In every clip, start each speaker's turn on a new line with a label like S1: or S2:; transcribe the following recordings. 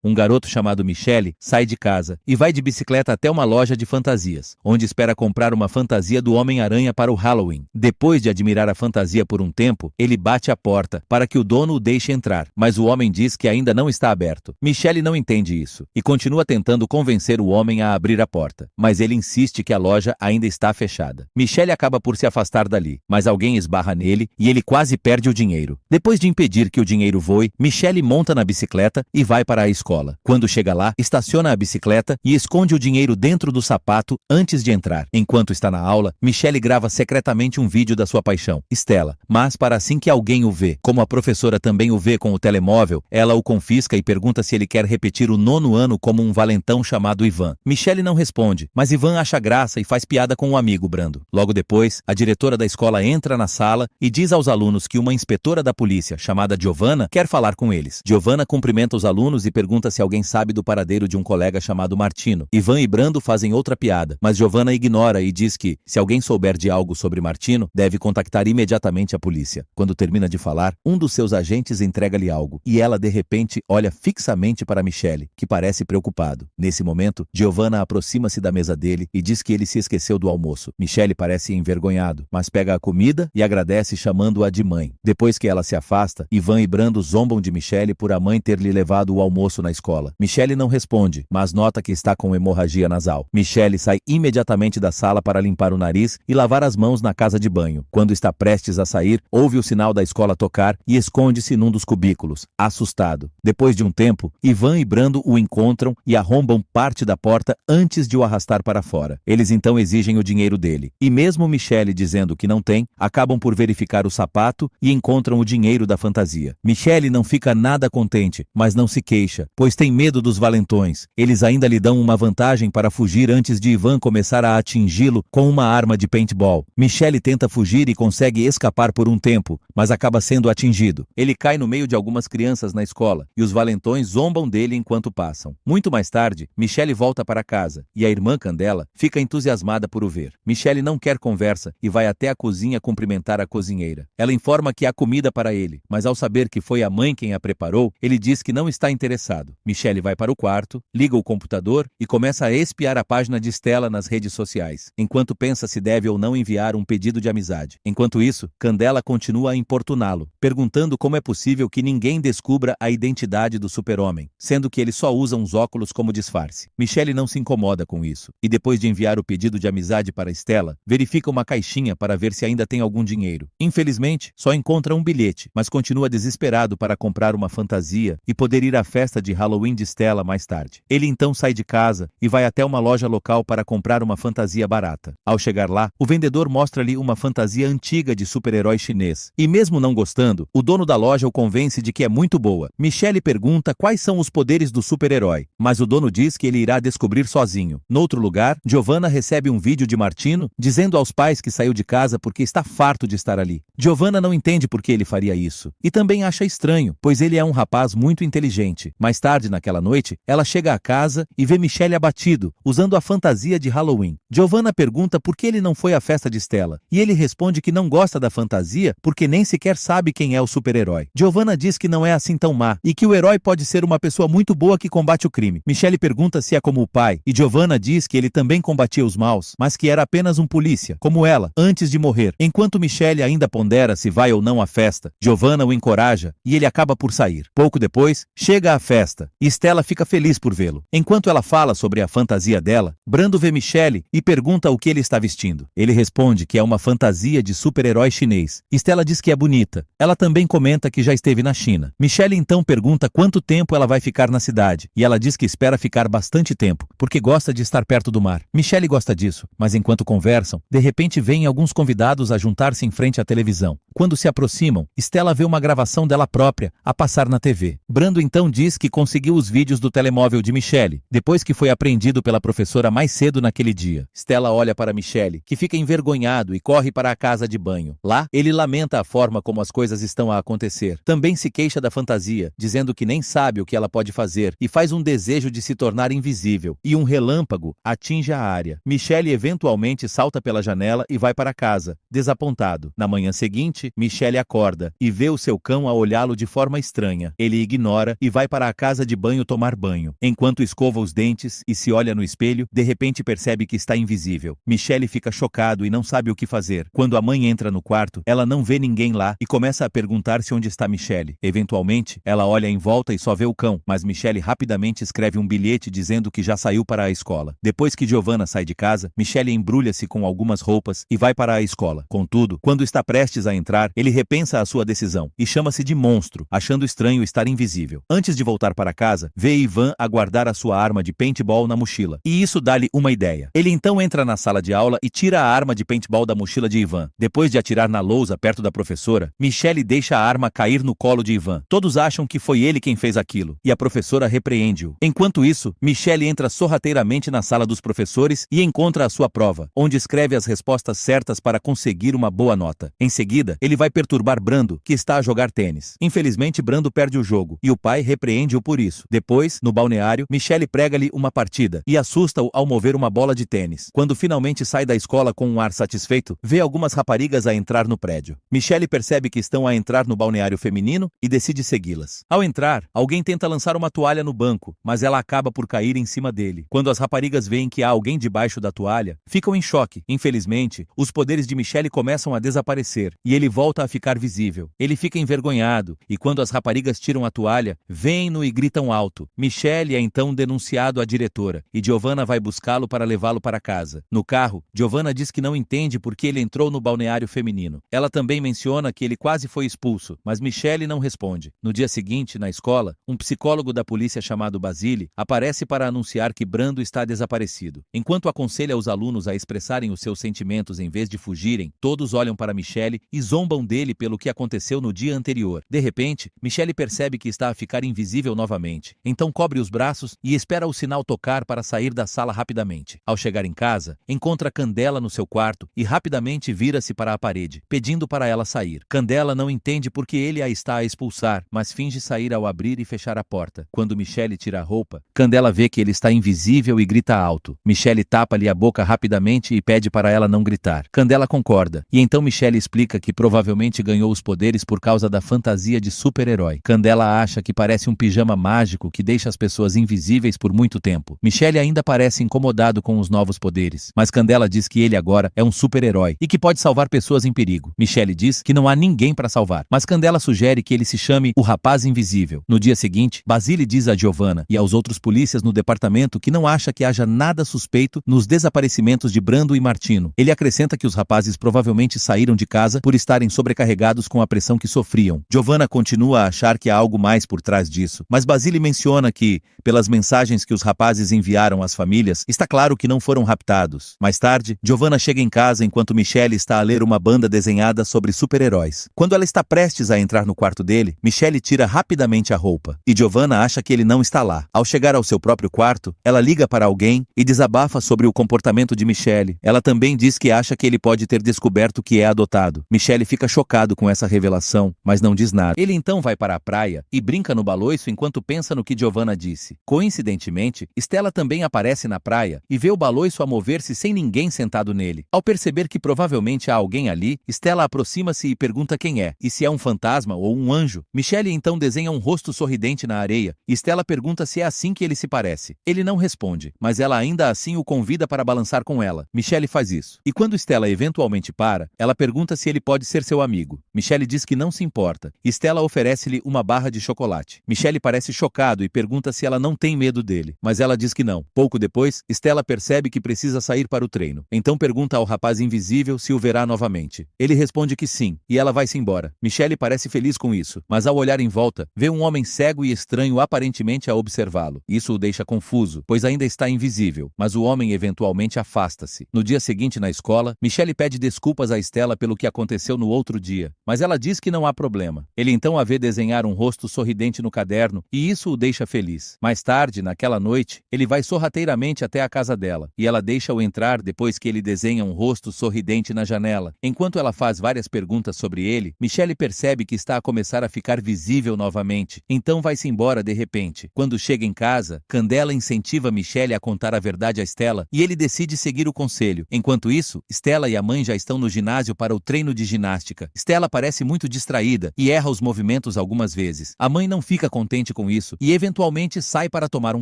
S1: um garoto chamado Michele sai de casa e vai de bicicleta até uma loja de fantasias, onde espera comprar uma fantasia do Homem-Aranha para o Halloween. Depois de admirar a fantasia por um tempo, ele bate a porta para que o dono o deixe entrar, mas o homem diz que ainda não está aberto. Michele não entende isso e continua tentando convencer o homem a abrir a porta, mas ele insiste que a loja ainda está fechada. Michele acaba por se afastar dali, mas alguém esbarra nele e ele quase perde o dinheiro. Depois de impedir que o dinheiro voe, Michele monta na bicicleta e vai para a escola. Quando chega lá, estaciona a bicicleta e esconde o dinheiro dentro do sapato antes de entrar. Enquanto está na aula, Michele grava secretamente um vídeo da sua paixão, Stella, mas para assim que alguém o vê, como a professora também o vê com o telemóvel, ela o confisca e pergunta se ele quer repetir o 9º ano como um valentão chamado Ivan. Michele não responde, mas Ivan acha graça e faz piada com o amigo Brando. Logo depois, a diretora da escola entra na sala e diz aos alunos que uma inspetora da polícia, chamada Giovanna, quer falar com eles. Giovanna cumprimenta os alunos e pergunta se alguém sabe do paradeiro de um colega chamado Martino. Ivan e Brando fazem outra piada, mas Giovanna ignora e diz que, se alguém souber de algo sobre Martino, deve contactar imediatamente a polícia. Quando termina de falar, um dos seus agentes entrega-lhe algo, e ela de repente olha fixamente para Michele, que parece preocupado. Nesse momento, Giovanna aproxima-se da mesa dele e diz que ele se esqueceu do almoço. Michele parece envergonhado, mas pega a comida e agradece chamando-a de mãe. Depois que ela se afasta, Ivan e Brando zombam de Michele por a mãe ter lhe levado o almoço na escola. Michele não responde, mas nota que está com hemorragia nasal. Michele sai imediatamente da sala para limpar o nariz e lavar as mãos na casa de banho. Quando está prestes a sair, ouve o sinal da escola tocar e esconde-se num dos cubículos, assustado. Depois de um tempo, Ivan e Brando o encontram e arrombam parte da porta antes de o arrastar para fora. Eles então exigem o dinheiro dele. E mesmo Michele dizendo que não tem, acabam por verificar o sapato e encontram o dinheiro da fantasia. Michele não fica nada contente, mas não se queixa, pois tem medo dos valentões. Eles ainda lhe dão uma vantagem para fugir antes de Ivan começar a atingi-lo com uma arma de paintball. Michele tenta fugir e consegue escapar por um tempo, mas acaba sendo atingido. Ele cai no meio de algumas crianças na escola e os valentões zombam dele enquanto passam. Muito mais tarde, Michele volta para casa e a irmã Candela fica entusiasmada por o ver. Michele não quer conversa e vai até a cozinha cumprimentar a cozinheira. Ela informa que há comida para ele, mas ao saber que foi a mãe quem a preparou, ele diz que não está interessado. Michele vai para o quarto, liga o computador e começa a espiar a página de Stella nas redes sociais, enquanto pensa se deve ou não enviar um pedido de amizade. Enquanto isso, Candela continua a importuná-lo, perguntando como é possível que ninguém descubra a identidade do super-homem, sendo que ele só usa uns óculos como disfarce. Michele não se incomoda com isso, e depois de enviar o pedido de amizade para Stella, verifica uma caixinha para ver se ainda tem algum dinheiro. Infelizmente, só encontra um bilhete, mas continua desesperado para comprar uma fantasia e poder ir à festa de Halloween de Stella mais tarde. Ele então sai de casa e vai até uma loja local para comprar uma fantasia barata. Ao chegar lá, o vendedor mostra-lhe uma fantasia antiga de super-herói chinês. E mesmo não gostando, o dono da loja o convence de que é muito boa. Michele pergunta quais são os poderes do super-herói, mas o dono diz que ele irá descobrir sozinho. Noutro lugar, Giovanna recebe um vídeo de Martino dizendo aos pais que saiu de casa porque está farto de estar ali. Giovanna não entende por que ele faria isso e também acha estranho, pois ele é um rapaz muito inteligente. Mais tarde naquela noite, ela chega à casa e vê Michele abatido, usando a fantasia de Halloween. Giovanna pergunta por que ele não foi à festa de Stella, e ele responde que não gosta da fantasia porque nem sequer sabe quem é o super-herói. Giovanna diz que não é assim tão má, e que o herói pode ser uma pessoa muito boa que combate o crime. Michele pergunta se é como o pai, e Giovanna diz que ele também combatia os maus, mas que era apenas um polícia, como ela, antes de morrer. Enquanto Michele ainda pondera se vai ou não à festa, Giovanna o encoraja, e ele acaba por sair. Pouco depois, chega à festa, e Stella fica feliz por vê-lo. Enquanto ela fala sobre a fantasia dela, Brando vê Michele e pergunta o que ele está vestindo. Ele responde que é uma fantasia de super-herói chinês. Stella diz que é bonita. Ela também comenta que já esteve na China. Michele então pergunta quanto tempo ela vai ficar na cidade, e ela diz que espera ficar bastante tempo, porque gosta de estar perto do mar. Michele gosta disso, mas enquanto conversam, de repente vêm alguns convidados a juntar-se em frente à televisão. Quando se aproximam, Stella vê uma gravação dela própria a passar na TV. Brando então diz que conseguiu os vídeos do telemóvel de Michele, depois que foi apreendido pela professora mais cedo naquele dia. Stella olha para Michele, que fica envergonhado e corre para a casa de banho. Lá, ele lamenta a forma como as coisas estão a acontecer. Também se queixa da fantasia, dizendo que nem sabe o que ela pode fazer e faz um desejo de se tornar invisível. E um relâmpago atinge a área. Michele eventualmente salta pela janela e vai para casa, desapontado. Na manhã seguinte, Michele acorda e vê o seu cão a olhá-lo de forma estranha. Ele ignora e vai para a casa casa de banho tomar banho. Enquanto escova os dentes e se olha no espelho, de repente percebe que está invisível. Michelle fica chocado e não sabe o que fazer. Quando a mãe entra no quarto, ela não vê ninguém lá e começa a perguntar-se onde está Michelle. Eventualmente, ela olha em volta e só vê o cão, mas Michelle rapidamente escreve um bilhete dizendo que já saiu para a escola. Depois que Giovanna sai de casa, Michelle embrulha-se com algumas roupas e vai para a escola. Contudo, quando está prestes a entrar, ele repensa a sua decisão e chama-se de monstro, achando estranho estar invisível. Antes de voltar para casa, vê Ivan a guardar a sua arma de paintball na mochila, e isso dá-lhe uma ideia. Ele então entra na sala de aula e tira a arma de paintball da mochila de Ivan. Depois de atirar na lousa perto da professora, Michelle deixa a arma cair no colo de Ivan. Todos acham que foi ele quem fez aquilo, e a professora repreende-o. Enquanto isso, Michelle entra sorrateiramente na sala dos professores e encontra a sua prova, onde escreve as respostas certas para conseguir uma boa nota. Em seguida, ele vai perturbar Brando, que está a jogar tênis. Infelizmente, Brando perde o jogo, e o pai repreende-o por isso. Depois, no balneário, Michelle prega-lhe uma partida e assusta-o ao mover uma bola de tênis. Quando finalmente sai da escola com um ar satisfeito, vê algumas raparigas a entrar no prédio. Michelle percebe que estão a entrar no balneário feminino e decide segui-las. Ao entrar, alguém tenta lançar uma toalha no banco, mas ela acaba por cair em cima dele. Quando as raparigas veem que há alguém debaixo da toalha, ficam em choque. Infelizmente, os poderes de Michelle começam a desaparecer e ele volta a ficar visível. Ele fica envergonhado e quando as raparigas tiram a toalha, veem-no e gritam alto. Michelle é então denunciado à diretora e Giovanna vai buscá-lo para levá-lo para casa. No carro, Giovanna diz que não entende por que ele entrou no balneário feminino. Ela também menciona que ele quase foi expulso, mas Michelle não responde. No dia seguinte, na escola, um psicólogo da polícia chamado Basile aparece para anunciar que Brando está desaparecido. Enquanto aconselha os alunos a expressarem os seus sentimentos em vez de fugirem, todos olham para Michelle e zombam dele pelo que aconteceu no dia anterior. De repente, Michelle percebe que está a ficar invisível novamente. Então cobre os braços e espera o sinal tocar para sair da sala rapidamente. Ao chegar em casa, encontra Candela no seu quarto e rapidamente vira-se para a parede, pedindo para ela sair. Candela não entende por que ele a está a expulsar, mas finge sair ao abrir e fechar a porta. Quando Michelle tira a roupa, Candela vê que ele está invisível e grita alto. Michelle tapa-lhe a boca rapidamente e pede para ela não gritar. Candela concorda, e então Michelle explica que provavelmente ganhou os poderes por causa da fantasia de super-herói. Candela acha que parece um pijama mágico que deixa as pessoas invisíveis por muito tempo. Michelle ainda parece incomodado com os novos poderes, mas Candela diz que ele agora é um super-herói e que pode salvar pessoas em perigo. Michelle diz que não há ninguém para salvar, mas Candela sugere que ele se chame o Rapaz Invisível. No dia seguinte, Basile diz a Giovanna e aos outros polícias no departamento que não acha que haja nada suspeito nos desaparecimentos de Brando e Martino. Ele acrescenta que os rapazes provavelmente saíram de casa por estarem sobrecarregados com a pressão que sofriam. Giovanna continua a achar que há algo mais por trás disso, mas Basile menciona que, pelas mensagens que os rapazes enviaram às famílias, está claro que não foram raptados. Mais tarde, Giovanna chega em casa enquanto Michelle está a ler uma banda desenhada sobre super-heróis. Quando ela está prestes a entrar no quarto dele, Michelle tira rapidamente a roupa, e Giovanna acha que ele não está lá. Ao chegar ao seu próprio quarto, ela liga para alguém e desabafa sobre o comportamento de Michelle. Ela também diz que acha que ele pode ter descoberto que é adotado. Michelle fica chocado com essa revelação, mas não diz nada. Ele então vai para a praia e brinca no baloiço enquanto pensa no que Giovanna disse. Coincidentemente, Stella também aparece na praia e vê o baloiço a mover-se sem ninguém sentado nele. Ao perceber que provavelmente há alguém ali, Stella aproxima-se e pergunta quem é, e se é um fantasma ou um anjo. Michelle então desenha um rosto sorridente na areia, e Stella pergunta se é assim que ele se parece. Ele não responde, mas ela ainda assim o convida para balançar com ela. Michelle faz isso. E quando Stella eventualmente para, ela pergunta se ele pode ser seu amigo. Michelle diz que não se importa. Stella oferece-lhe uma barra de chocolate. Michelle parece chocado e pergunta se ela não tem medo dele, mas ela diz que não. Pouco depois, Stella percebe que precisa sair para o treino. Então pergunta ao rapaz invisível se o verá novamente. Ele responde que sim, e ela vai-se embora. Michelle parece feliz com isso, mas ao olhar em volta, vê um homem cego e estranho aparentemente a observá-lo. Isso o deixa confuso, pois ainda está invisível, mas o homem eventualmente afasta-se. No dia seguinte na escola, Michelle pede desculpas a Stella pelo que aconteceu no outro dia, mas ela diz que não há problema. Ele então a vê desenhar um rosto sorridente no caderno, e isso o deixa feliz. Mais tarde, naquela noite, ele vai sorrateiramente até a casa dela, e ela deixa-o entrar depois que ele desenha um rosto sorridente na janela. Enquanto ela faz várias perguntas sobre ele, Michelle percebe que está a começar a ficar visível novamente, então vai-se embora de repente. Quando chega em casa, Candela incentiva Michelle a contar a verdade a Stella, e ele decide seguir o conselho. Enquanto isso, Stella e a mãe já estão no ginásio para o treino de ginástica. Stella parece muito distraída e erra os movimentos algumas vezes. A mãe não fica contente com isso e eventualmente sai para tomar um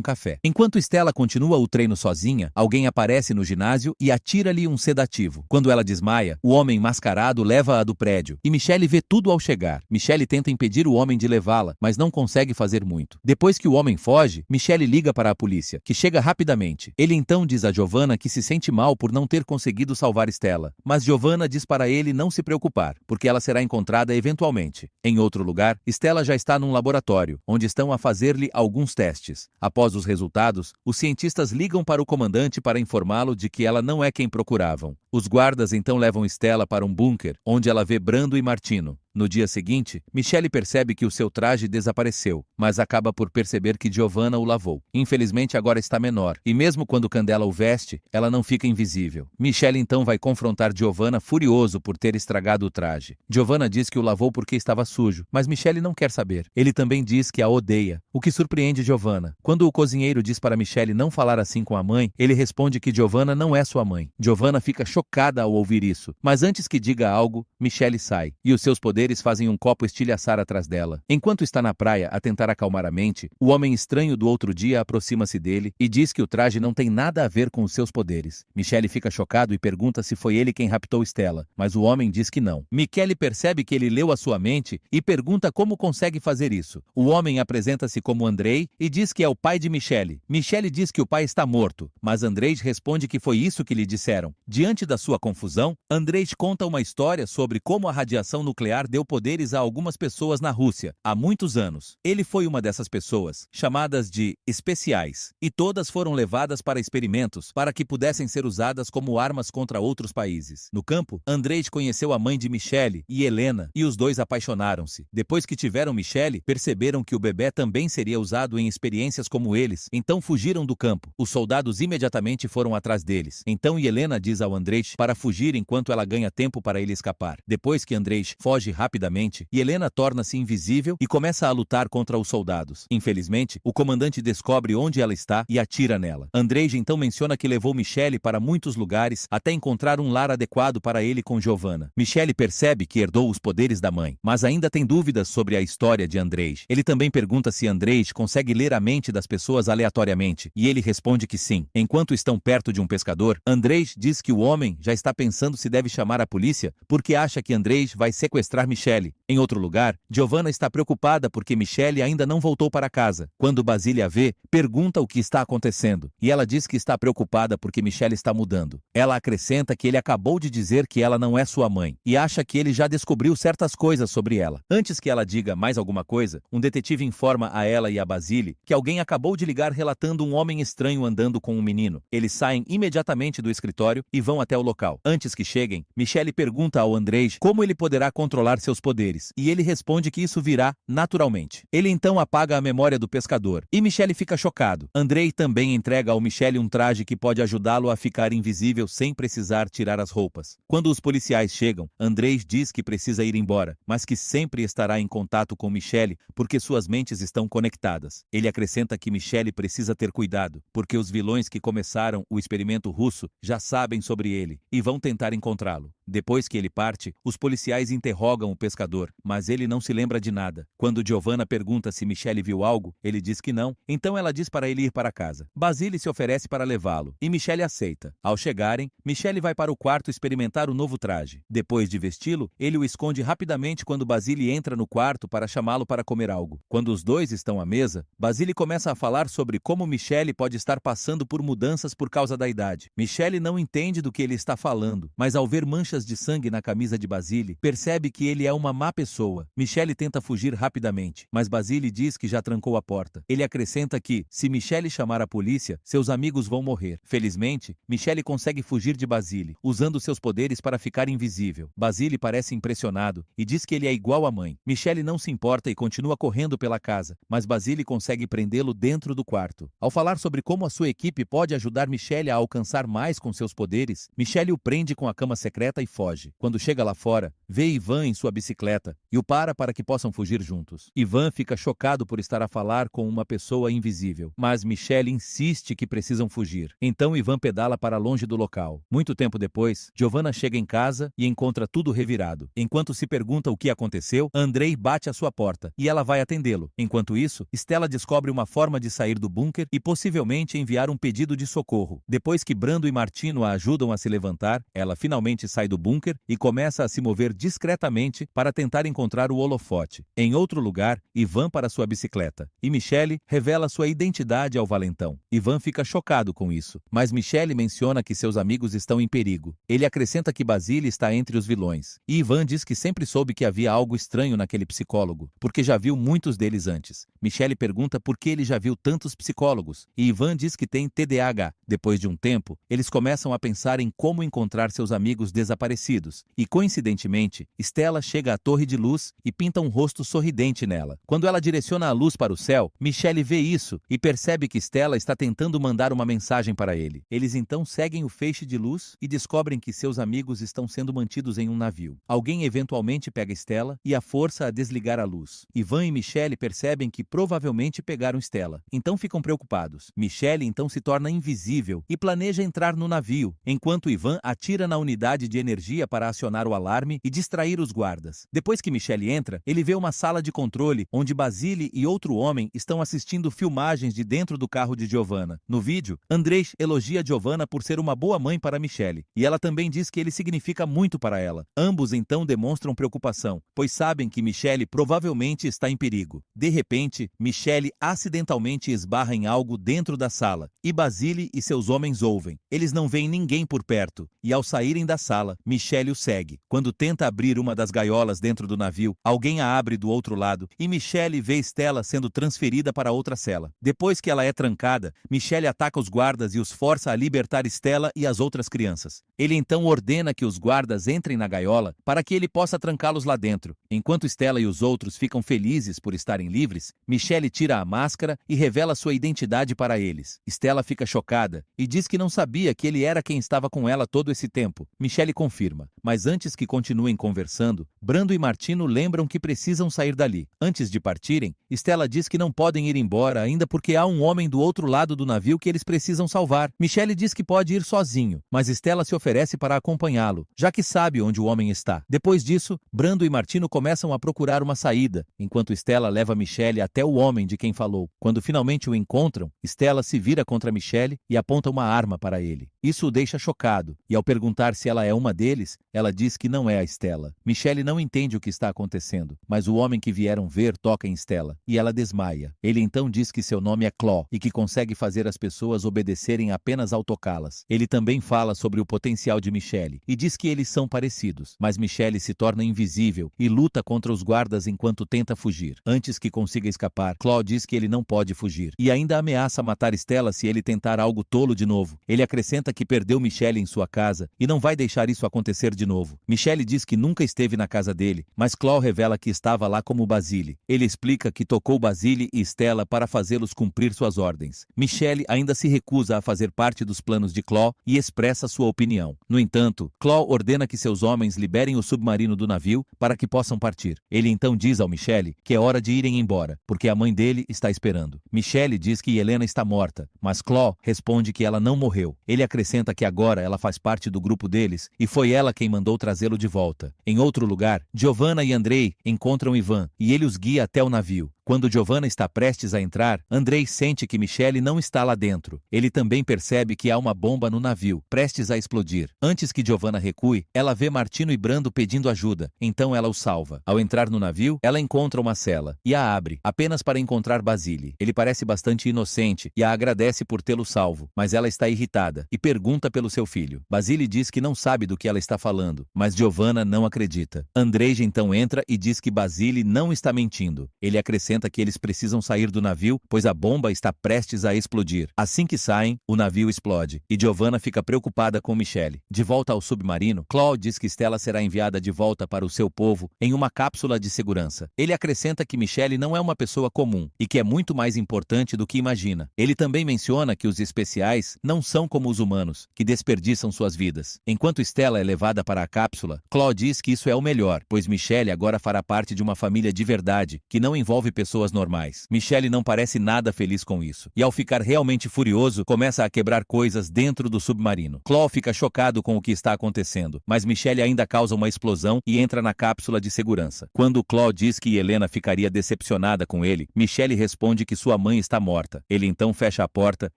S1: café. Enquanto Stella continua o treino sozinha, alguém aparece no ginásio e atira-lhe um sedativo. Quando ela desmaia, o homem mascarado leva-a do prédio e Michelle vê tudo ao chegar. Michelle tenta impedir o homem de levá-la, mas não consegue fazer muito. Depois que o homem foge, Michelle liga para a polícia, que chega rapidamente. Ele então diz a Giovanna que se sente mal por não ter conseguido salvar Stella, mas Giovanna diz para ele não se preocupar, porque ela será encontrada eventualmente. Em outro lugar, Stella já está num laboratório, onde estão a fazer-lhe alguns testes. Após os resultados, os cientistas ligam para o comandante para informá-lo de que ela não é quem procuravam. Os guardas então levam Stella para um bunker, onde ela vê Brando e Martino. No dia seguinte, Michelle percebe que o seu traje desapareceu, mas acaba por perceber que Giovanna o lavou. Infelizmente agora está menor, e mesmo quando Candela o veste, ela não fica invisível. Michelle então vai confrontar Giovanna furioso por ter estragado o traje. Giovanna diz que o lavou porque estava sujo, mas Michelle não quer saber. Ele também diz que a odeia, o que surpreende Giovanna. Quando o cozinheiro diz para Michelle não falar assim com a mãe, ele responde que Giovanna não é sua mãe. Giovanna fica chocada ao ouvir isso, mas antes que diga algo, Michelle sai, e os seus poderes fazem um copo estilhaçar atrás dela. Enquanto está na praia a tentar acalmar a mente, o homem estranho do outro dia aproxima-se dele e diz que o traje não tem nada a ver com os seus poderes. Michelle fica chocado e pergunta se foi ele quem raptou Stella, mas o homem diz que não. Michelle percebe que ele leu a sua mente e pergunta como consegue fazer isso. O homem apresenta-se como Andrei e diz que é o pai de Michelle. Michelle diz que o pai está morto, mas Andrei responde que foi isso que lhe disseram. Diante da sua confusão, Andrei conta uma história sobre como a radiação nuclear deu poderes a algumas pessoas na Rússia, há muitos anos. Ele foi uma dessas pessoas, chamadas de especiais, e todas foram levadas para experimentos para que pudessem ser usadas como armas contra outros países. No campo, Andrei conheceu a mãe de Michelle e Helena, e os dois apaixonaram-se. Depois que tiveram Michelle, perceberam que o bebê também seria usado em experiências como eles, então fugiram do campo. Os soldados imediatamente foram atrás deles. Então Helena diz ao Andrei para fugir enquanto ela ganha tempo para ele escapar. Depois que Andrei foge rapidamente, Helena torna-se invisível e começa a lutar contra os soldados. Infelizmente, o comandante descobre onde ela está e atira nela. Andrei então menciona que levou Michelle para muitos lugares até encontrar um lar adequado para ele com Giovanna. Michelle percebe que herdou os poderes da mãe, mas ainda tem dúvidas sobre a história de Andrei. Ele também pergunta se Andrei consegue ler a mente das pessoas aleatoriamente, e ele responde que sim. Enquanto estão perto de um pescador, Andrei diz que o homem já está pensando se deve chamar a polícia porque acha que Andrei vai sequestrar Michelle. Em outro lugar, Giovanna está preocupada porque Michelle ainda não voltou para casa. Quando Basile a vê, pergunta o que está acontecendo, e ela diz que está preocupada porque Michelle está mudando. Ela acrescenta que ele acabou de dizer que ela não é sua mãe, e acha que ele já descobriu certas coisas sobre ela. Antes que ela diga mais alguma coisa, um detetive informa a ela e a Basile que alguém acabou de ligar relatando um homem estranho andando com um menino. Eles saem imediatamente do escritório e vão até o local. Antes que cheguem, Michelle pergunta ao Andrei como ele poderá controlar seus poderes, e ele responde que isso virá naturalmente. Ele então apaga a memória do pescador, e Michelle fica chocado. Andrei também entrega ao Michelle um traje que pode ajudá-lo a ficar invisível sem precisar tirar as roupas. Quando os policiais chegam, Andrei diz que precisa ir embora, mas que sempre estará em contato com Michelle porque suas mentes estão conectadas. Ele acrescenta que Michelle precisa ter cuidado, porque os vilões que começaram o experimento russo já sabem sobre ele e vão tentar encontrá-lo. Depois que ele parte, os policiais interrogam o pescador, mas ele não se lembra de nada. Quando Giovanna pergunta se Michelle viu algo, ele diz que não, então ela diz para ele ir para casa. Basile se oferece para levá-lo, e Michelle aceita. Ao chegarem, Michelle vai para o quarto experimentar o novo traje. Depois de vesti-lo, ele o esconde rapidamente quando Basile entra no quarto para chamá-lo para comer algo. Quando os dois estão à mesa, Basile começa a falar sobre como Michelle pode estar passando por mudanças por causa da idade. Michelle não entende do que ele está falando, mas ao ver manchas de sangue na camisa de Basile, percebe que ele é uma má pessoa. Michelle tenta fugir rapidamente, mas Basile diz que já trancou a porta. Ele acrescenta que, se Michelle chamar a polícia, seus amigos vão morrer. Felizmente, Michelle consegue fugir de Basile, usando seus poderes para ficar invisível. Basile parece impressionado e diz que ele é igual à mãe. Michelle não se importa e continua correndo pela casa, mas Basile consegue prendê-lo dentro do quarto. Ao falar sobre como a sua equipe pode ajudar Michelle a alcançar mais com seus poderes, Michelle o prende com a cama secreta e foge. Quando chega lá fora, vê Ivan em sua bicicleta porta e o para que possam fugir juntos. Ivan fica chocado por estar a falar com uma pessoa invisível, mas Michelle insiste que precisam fugir. Então Ivan pedala para longe do local. Muito tempo depois, Giovanna chega em casa e encontra tudo revirado. Enquanto se pergunta o que aconteceu, Andrei bate à sua porta e ela vai atendê-lo. Enquanto isso, Stella descobre uma forma de sair do bunker e possivelmente enviar um pedido de socorro. Depois que Brando e Martino a ajudam a se levantar, ela finalmente sai do bunker e começa a se mover discretamente para tentar encontrar o holofote. Em outro lugar, Ivan para sua bicicleta. E Michelle revela sua identidade ao valentão. Ivan fica chocado com isso, mas Michelle menciona que seus amigos estão em perigo. Ele acrescenta que Basile está entre os vilões. E Ivan diz que sempre soube que havia algo estranho naquele psicólogo, porque já viu muitos deles antes. Michelle pergunta por que ele já viu tantos psicólogos, e Ivan diz que tem TDAH. Depois de um tempo, eles começam a pensar em como encontrar seus amigos desaparecidos. E coincidentemente, Stella chega à torre de luz e pinta um rosto sorridente nela. Quando ela direciona a luz para o céu, Michelle vê isso e percebe que Stella está tentando mandar uma mensagem para ele. Eles então seguem o feixe de luz e descobrem que seus amigos estão sendo mantidos em um navio. Alguém eventualmente pega Stella e a força a desligar a luz. Ivan e Michelle percebem que provavelmente pegaram Stella. Então ficam preocupados. Michelle então se torna invisível e planeja entrar no navio, enquanto Ivan atira na unidade de energia para acionar o alarme e distrair os guardas. Depois que Michelle entra, ele vê uma sala de controle onde Basile e outro homem estão assistindo filmagens de dentro do carro de Giovanna. No vídeo, Andrei elogia Giovanna por ser uma boa mãe para Michelle, e ela também diz que ele significa muito para ela. Ambos então demonstram preocupação, pois sabem que Michelle provavelmente está em perigo. De repente, Michelle acidentalmente esbarra em algo dentro da sala, e Basile e seus homens ouvem. Eles não veem ninguém por perto, e ao saírem da sala, Michelle o segue. Quando tenta abrir uma das gaiolas dentro do navio, alguém a abre do outro lado, e Michelle vê Stella sendo transferida para outra cela. Depois que ela é trancada, Michelle ataca os guardas e os força a libertar Stella e as outras crianças. Ele então ordena que os guardas entrem na gaiola para que ele possa trancá-los lá dentro. Enquanto Stella e os outros ficam felizes por estarem livres, Michelle tira a máscara e revela sua identidade para eles. Stella fica chocada e diz que não sabia que ele era quem estava com ela todo esse tempo. Michelle confirma, mas antes que continuem conversando, Brando e Martino lembram que precisam sair dali. Antes de partirem, Stella diz que não podem ir embora ainda porque há um homem do outro lado do navio que eles precisam salvar. Michelle diz que pode ir sozinho, mas Stella se oferece para acompanhá-lo, já que sabe onde o homem está. Depois disso, Brando e Martino começam a procurar uma saída, enquanto Stella leva Michelle até o homem de quem falou. Quando finalmente o encontram, Stella se vira contra Michelle e aponta uma arma para ele. Isso o deixa chocado, e ao perguntar se ela é uma deles, ela diz que não é a Stella. Michelle não entende o que está acontecendo, mas o homem que vieram ver toca em Stella, e ela desmaia. Ele então diz que seu nome é Claw, e que consegue fazer as pessoas obedecerem apenas ao tocá-las. Ele também fala sobre o potencial de Michelle, e diz que eles são parecidos, mas Michelle se torna invisível e luta contra os guardas enquanto tenta fugir. Antes que consiga escapar, Claw diz que ele não pode fugir, e ainda ameaça matar Stella se ele tentar algo tolo de novo. Ele acrescenta que perdeu Michelle em sua casa e não vai deixar isso acontecer de novo. Michelle diz que nunca esteve na casa dele, mas Claw revela que estava lá como Basile. Ele explica que tocou Basile e Stella para fazê-los cumprir suas ordens. Michelle ainda se recusa a fazer parte dos planos de Claw e expressa sua opinião. No entanto, Claw ordena que seus homens liberem o submarino do navio para que possam partir. Ele então diz ao Michelle que é hora de irem embora, porque a mãe dele está esperando. Michelle diz que Helena está morta, mas Claw responde que ela não morreu. Ele acrescenta que agora ela faz parte do grupo deles e foi ela quem mandou trazê-lo de volta. Em outro lugar, Giovanna e Andrei encontram Ivan e ele os guia até o navio. Quando Giovanna está prestes a entrar, Andrei sente que Michelle não está lá dentro. Ele também percebe que há uma bomba no navio, prestes a explodir. Antes que Giovanna recue, ela vê Martino e Brando pedindo ajuda, então ela os salva. Ao entrar no navio, ela encontra uma cela e a abre, apenas para encontrar Basile. Ele parece bastante inocente e a agradece por tê-lo salvo, mas ela está irritada e pergunta pelo seu filho. Basile diz que não sabe do que ela está falando, mas Giovanna não acredita. Andrei então entra e diz que Basile não está mentindo. Ele acrescenta acrescenta que eles precisam sair do navio, pois a bomba está prestes a explodir. Assim que saem, o navio explode, e Giovanna fica preocupada com Michelle. De volta ao submarino, Claude diz que Stella será enviada de volta para o seu povo em uma cápsula de segurança. Ele acrescenta que Michelle não é uma pessoa comum, e que é muito mais importante do que imagina. Ele também menciona que os especiais não são como os humanos, que desperdiçam suas vidas. Enquanto Stella é levada para a cápsula, Claude diz que isso é o melhor, pois Michelle agora fará parte de uma família de verdade, que não envolve pessoas normais. Michelle não parece nada feliz com isso, e ao ficar realmente furioso, começa a quebrar coisas dentro do submarino. Claude fica chocado com o que está acontecendo, mas Michelle ainda causa uma explosão e entra na cápsula de segurança. Quando Claude diz que Helena ficaria decepcionada com ele, Michelle responde que sua mãe está morta. Ele então fecha a porta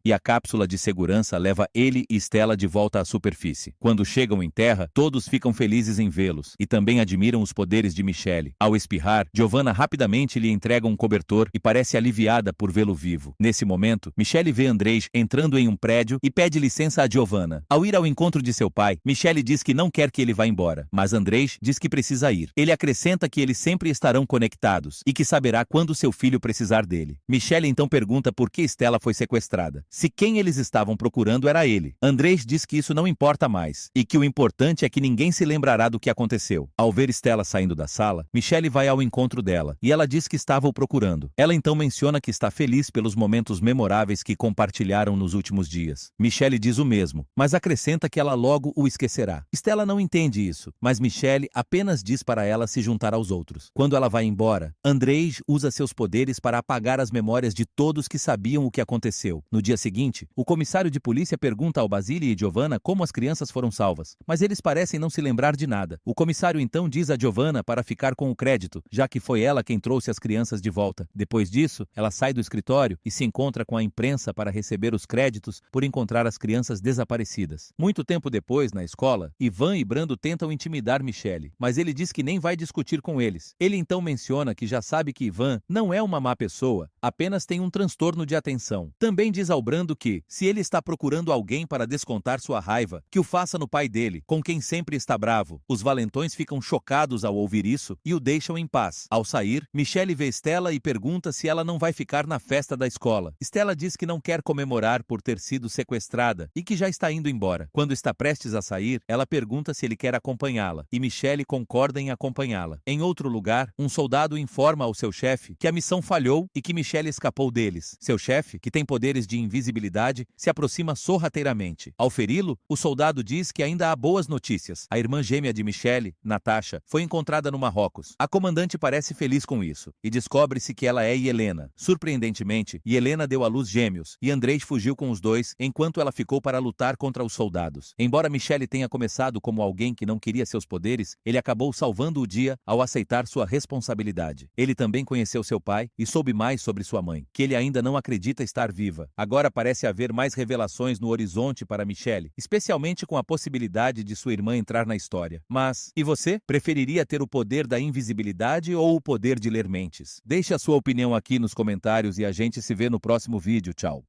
S1: e a cápsula de segurança leva ele e Stella de volta à superfície. Quando chegam em terra, todos ficam felizes em vê-los e também admiram os poderes de Michelle. Ao espirrar, Giovanna rapidamente lhe entrega um cobertor e parece aliviada por vê-lo vivo. Nesse momento, Michelle vê Andrés entrando em um prédio e pede licença a Giovanna. Ao ir ao encontro de seu pai, Michelle diz que não quer que ele vá embora, mas Andrés diz que precisa ir. Ele acrescenta que eles sempre estarão conectados e que saberá quando seu filho precisar dele. Michelle então pergunta por que Stella foi sequestrada, se quem eles estavam procurando era ele. Andrés diz que isso não importa mais e que o importante é que ninguém se lembrará do que aconteceu. Ao ver Stella saindo da sala, Michelle vai ao encontro dela e ela diz que estava o procurando. Ela então menciona que está feliz pelos momentos memoráveis que compartilharam nos últimos dias. Michelle diz o mesmo, mas acrescenta que ela logo o esquecerá. Stella não entende isso, mas Michelle apenas diz para ela se juntar aos outros. Quando ela vai embora, Andrés usa seus poderes para apagar as memórias de todos que sabiam o que aconteceu. No dia seguinte, o comissário de polícia pergunta ao Basile e Giovanna como as crianças foram salvas, mas eles parecem não se lembrar de nada. O comissário então diz a Giovanna para ficar com o crédito, já que foi ela quem trouxe as crianças de volta. Depois disso, ela sai do escritório e se encontra com a imprensa para receber os créditos por encontrar as crianças desaparecidas. Muito tempo depois, na escola, Ivan e Brando tentam intimidar Michelle, mas ele diz que nem vai discutir com eles. Ele então menciona que já sabe que Ivan não é uma má pessoa, apenas tem um transtorno de atenção. Também diz ao Brando que, se ele está procurando alguém para descontar sua raiva, que o faça no pai dele, com quem sempre está bravo. Os valentões ficam chocados ao ouvir isso e o deixam em paz. Ao sair, Michelle vê Stella e pergunta se ela não vai ficar na festa da escola. Stella diz que não quer comemorar por ter sido sequestrada e que já está indo embora. Quando está prestes a sair, ela pergunta se ele quer acompanhá-la e Michelle concorda em acompanhá-la. Em outro lugar, um soldado informa ao seu chefe que a missão falhou e que Michelle escapou deles. Seu chefe, que tem poderes de invisibilidade, se aproxima sorrateiramente. Ao feri-lo, o soldado diz que ainda há boas notícias. A irmã gêmea de Michelle, Natasha, foi encontrada no Marrocos. A comandante parece feliz com isso e descobre-se que ela é Helena. Surpreendentemente, Helena deu à luz gêmeos e Andrés fugiu com os dois enquanto ela ficou para lutar contra os soldados. Embora Michelle tenha começado como alguém que não queria seus poderes, ele acabou salvando o dia ao aceitar sua responsabilidade. Ele também conheceu seu pai e soube mais sobre sua mãe, que ele ainda não acredita estar viva. Agora parece haver mais revelações no horizonte para Michelle, especialmente com a possibilidade de sua irmã entrar na história. Mas, e você? Preferiria ter o poder da invisibilidade ou o poder de ler mentes? Deixe a sua opinião aqui nos comentários e a gente se vê no próximo vídeo. Tchau!